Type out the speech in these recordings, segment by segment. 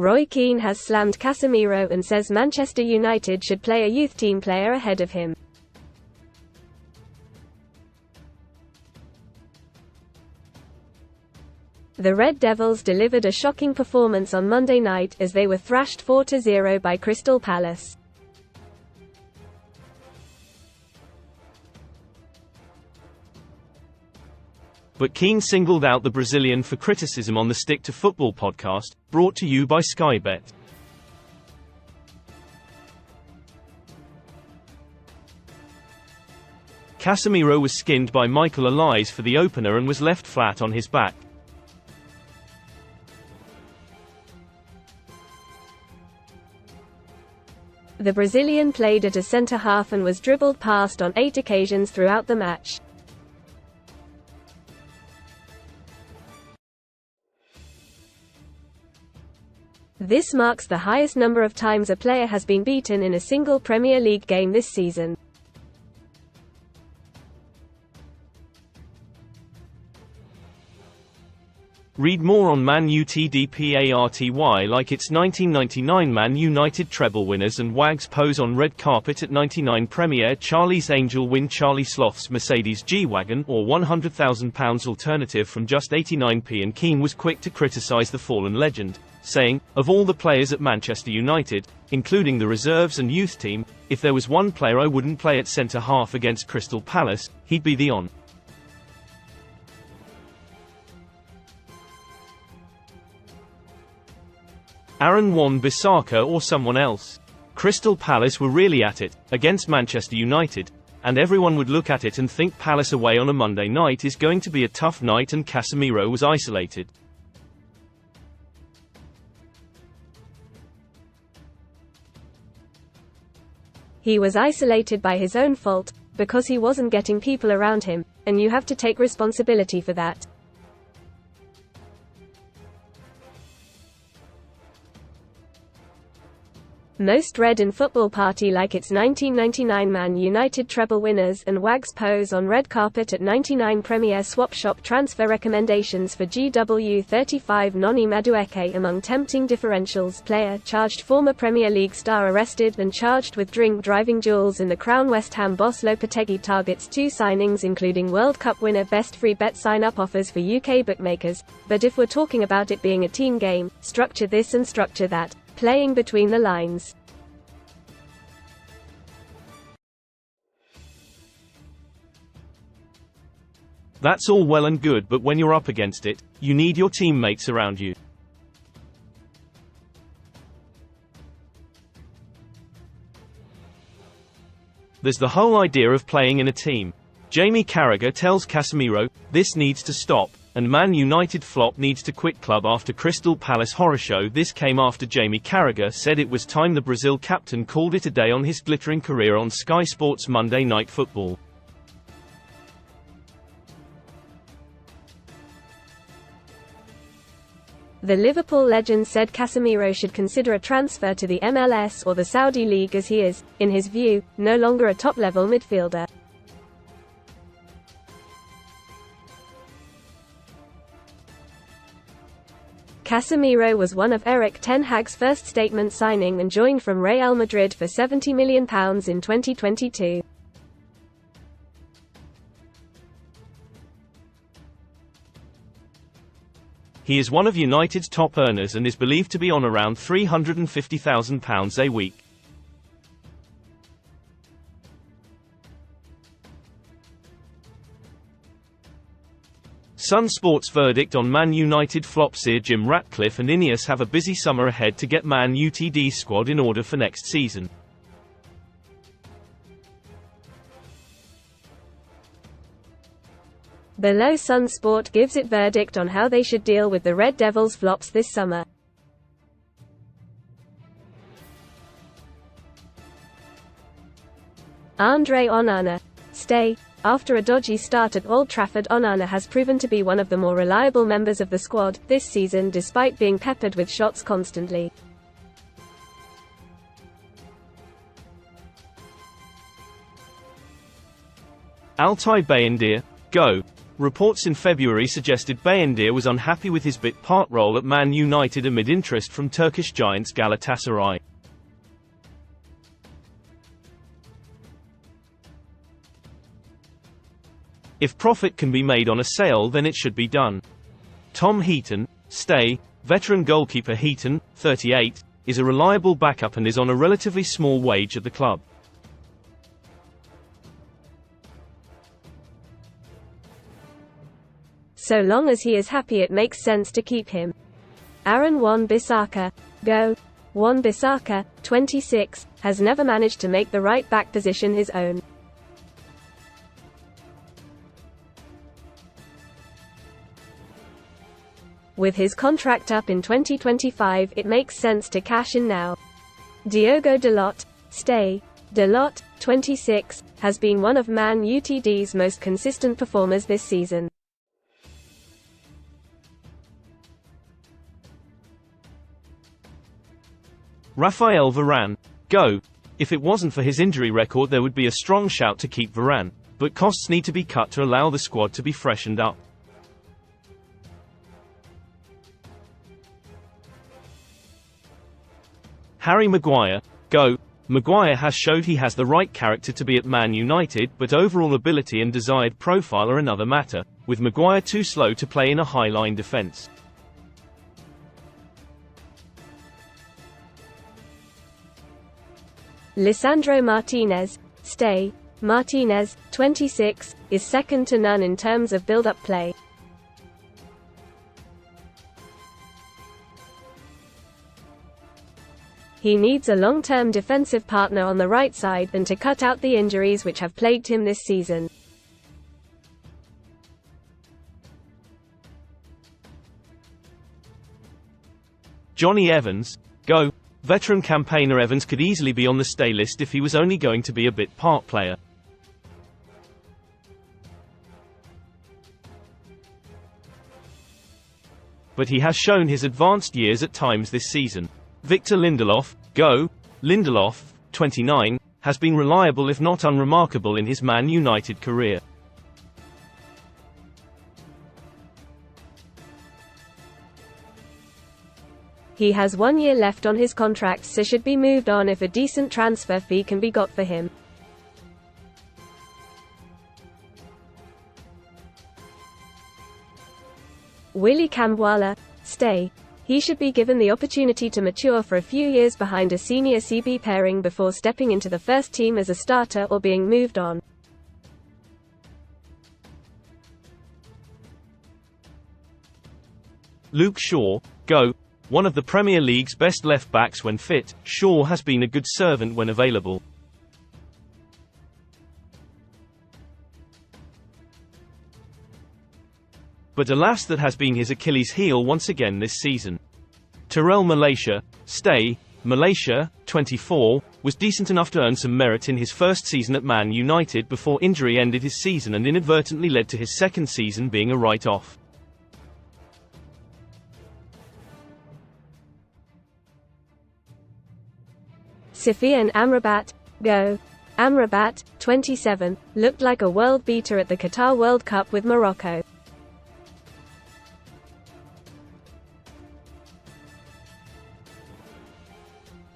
Roy Keane has slammed Casemiro and says Manchester United should play a youth team player ahead of him. The Red Devils delivered a shocking performance on Monday night as they were thrashed 4-0 by Crystal Palace. But Keane singled out the Brazilian for criticism on the Stick to Football podcast, brought to you by Sky Bet. Casemiro was skinned by Michael Olise for the opener and was left flat on his back. The Brazilian played at a centre-half and was dribbled past on 8 occasions throughout the match. This marks the highest number of times a player has been beaten in a single Premier League game this season. Read more on Man U TDPARTY like it's 1999 Man United treble winners and Wags pose on red carpet at 99 Premier Charlie's Angel win Charlie Sloth's Mercedes G-Wagon or £100,000 alternative from just 89p, and Keane was quick to criticise the fallen legend, saying, "Of all the players at Manchester United, including the reserves and youth team, if there was one player I wouldn't play at centre-half against Crystal Palace, he'd be the on. Aaron Wan-Bissaka or someone else. Crystal Palace were really at it, against Manchester United, and everyone would look at it and think Palace away on a Monday night is going to be a tough night, and Casemiro was isolated. He was isolated by his own fault, because he wasn't getting people around him, and you have to take responsibility for that." Most read in Football Party like it's 1999 Man United treble winners, and Wags pose on red carpet at 99 Premier Swap Shop transfer recommendations for GW35 Noni Madueke among tempting differentials. Player charged former Premier League star arrested and charged with drink driving duels in the Crown. West Ham boss Lopetegui targets 2 signings including World Cup winner. Best free bet sign up offers for UK bookmakers, but if we're talking about it being a team game, structure this and structure that. Playing between the lines. That's all well and good, but when you're up against it, you need your teammates around you. There's the whole idea of playing in a team. Jamie Carragher tells Casemiro, "This needs to stop," and Man United flop needs to quit club after Crystal Palace horror show. This came after Jamie Carragher said it was time the Brazil captain called it a day on his glittering career on Sky Sports Monday Night Football. The Liverpool legend said Casemiro should consider a transfer to the MLS or the Saudi League as he is, in his view, no longer a top-level midfielder. Casemiro was one of Erik ten Hag's first statement signing and joined from Real Madrid for £70 million in 2022. He is one of United's top earners and is believed to be on around £350,000 a week. Sun Sports verdict on Man United flop. Sir Jim Ratcliffe and Ineos have a busy summer ahead to get Man Utd squad in order for next season. Below, Sun Sport gives its verdict on how they should deal with the Red Devils' flops this summer. Andre Onana. Stay. After a dodgy start at Old Trafford, Onana has proven to be one of the more reliable members of the squad this season despite being peppered with shots constantly. Altay Bayindir, go. Reports in February suggested Bayındır was unhappy with his bit part role at Man United amid interest from Turkish giants Galatasaray. If profit can be made on a sale, then it should be done. Tom Heaton, stay. Veteran goalkeeper Heaton, 38, is a reliable backup and is on a relatively small wage at the club. So long as he is happy, it makes sense to keep him. Aaron Wan-Bissaka, go. Wan-Bissaka, 26, has never managed to make the right back position his own. With his contract up in 2025, it makes sense to cash in now. Diogo Dalot, stay. Dalot, 26, has been one of Man Utd's most consistent performers this season. Raphael Varane, go. If it wasn't for his injury record, there would be a strong shout to keep Varane, but costs need to be cut to allow the squad to be freshened up. Harry Maguire, go. Maguire has showed he has the right character to be at Man United, but overall ability and desired profile are another matter, with Maguire too slow to play in a high-line defence. Lisandro Martinez, stay. Martinez, 26, is second to none in terms of build-up play. He needs a long-term defensive partner on the right side and to cut out the injuries which have plagued him this season. Johnny Evans, go. Veteran campaigner Evans could easily be on the stay list if he was only going to be a bit part player. But he has shown his advanced years at times this season. Victor Lindelof, go. Lindelof, 29, has been reliable if not unremarkable in his Man United career. He has 1 year left on his contract, so should be moved on if a decent transfer fee can be got for him. Willy Kambwala, stay. He should be given the opportunity to mature for a few years behind a senior CB pairing before stepping into the first team as a starter or being moved on. Luke Shaw, go. One of the Premier League's best left-backs when fit, Shaw has been a good servant when available. But alas, that has been his Achilles heel once again this season. Terrell Malaysia, stay. Malaysia, 24, was decent enough to earn some merit in his first season at Man United before injury ended his season and inadvertently led to his second season being a write-off. Sufyan Amrabat, go. Amrabat, 27, looked like a world beater at the Qatar World Cup with Morocco.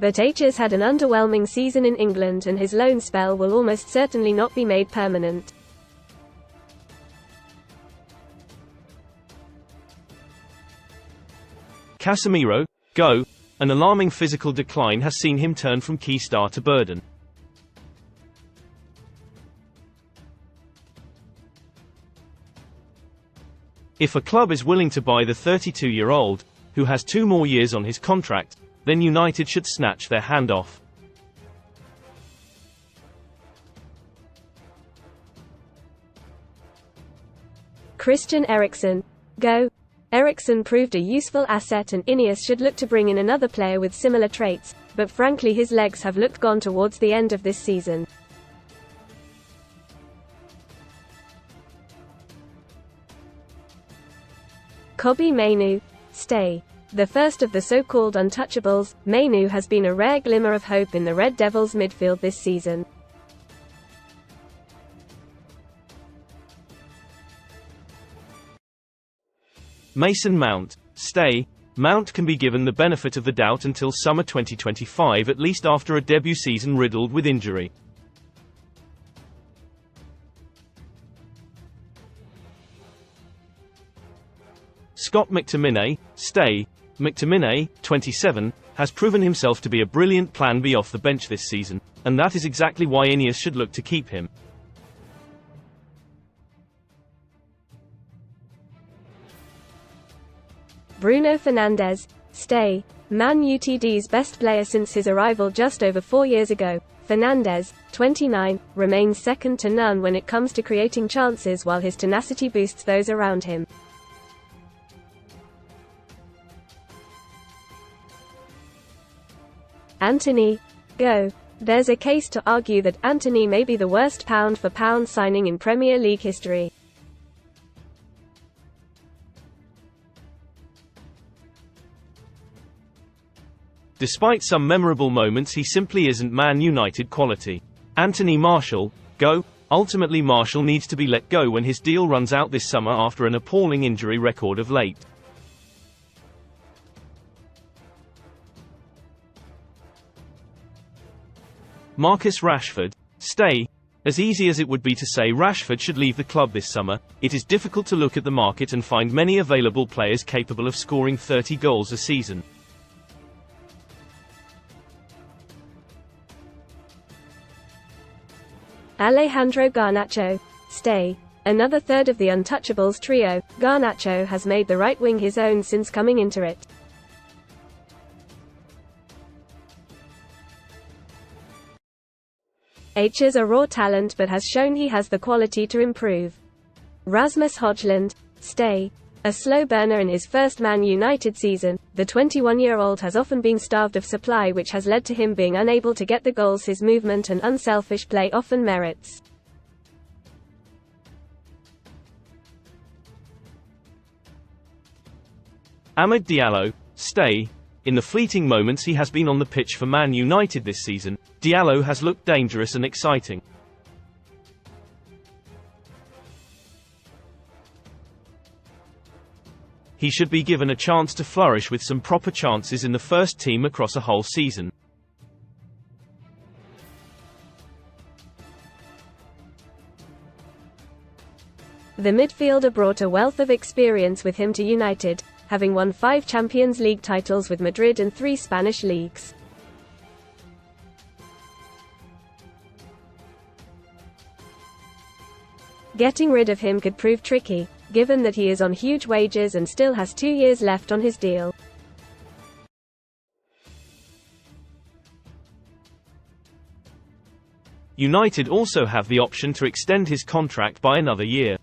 But H has had an underwhelming season in England and his loan spell will almost certainly not be made permanent. Casemiro, go. An alarming physical decline has seen him turn from key star to burden. If a club is willing to buy the 32-year-old, who has 2 more years on his contract, then United should snatch their hand off. Christian Eriksen, go. Eriksen proved a useful asset and Ineos should look to bring in another player with similar traits, but frankly his legs have looked gone towards the end of this season. Kobbie Mainoo, stay. The first of the so-called untouchables, Mainoo has been a rare glimmer of hope in the Red Devils' midfield this season. Mason Mount, stay. Mount can be given the benefit of the doubt until summer 2025, at least after a debut season riddled with injury. Scott McTominay, stay. McTominay, 27, has proven himself to be a brilliant plan B off the bench this season, and that is exactly why Ineos should look to keep him. Bruno Fernandes, stay. Man Utd's best player since his arrival just over 4 years ago, Fernandes, 29, remains second to none when it comes to creating chances, while his tenacity boosts those around him. Antony, go. There's a case to argue that Antony may be the worst pound-for-pound signing in Premier League history. Despite some memorable moments, he simply isn't Man United quality. Anthony Martial, go. Ultimately, Martial needs to be let go when his deal runs out this summer after an appalling injury record of late. Marcus Rashford, stay. As easy as it would be to say Rashford should leave the club this summer, it is difficult to look at the market and find many available players capable of scoring 30 goals a season. Alejandro Garnacho, stay. Another third of the Untouchables trio, Garnacho has made the right wing his own since coming into it. H is a raw talent but has shown he has the quality to improve. Rasmus Højlund, stay. A slow burner in his first Man United season, the 21-year-old has often been starved of supply, which has led to him being unable to get the goals his movement and unselfish play often merits. Amad Diallo, stay. In the fleeting moments he has been on the pitch for Man United this season, Diallo has looked dangerous and exciting. He should be given a chance to flourish with some proper chances in the first team across a whole season. The midfielder brought a wealth of experience with him to United, having won 5 Champions League titles with Madrid and 3 Spanish leagues. Getting rid of him could prove tricky, given that he is on huge wages and still has 2 years left on his deal. United also have the option to extend his contract by another year.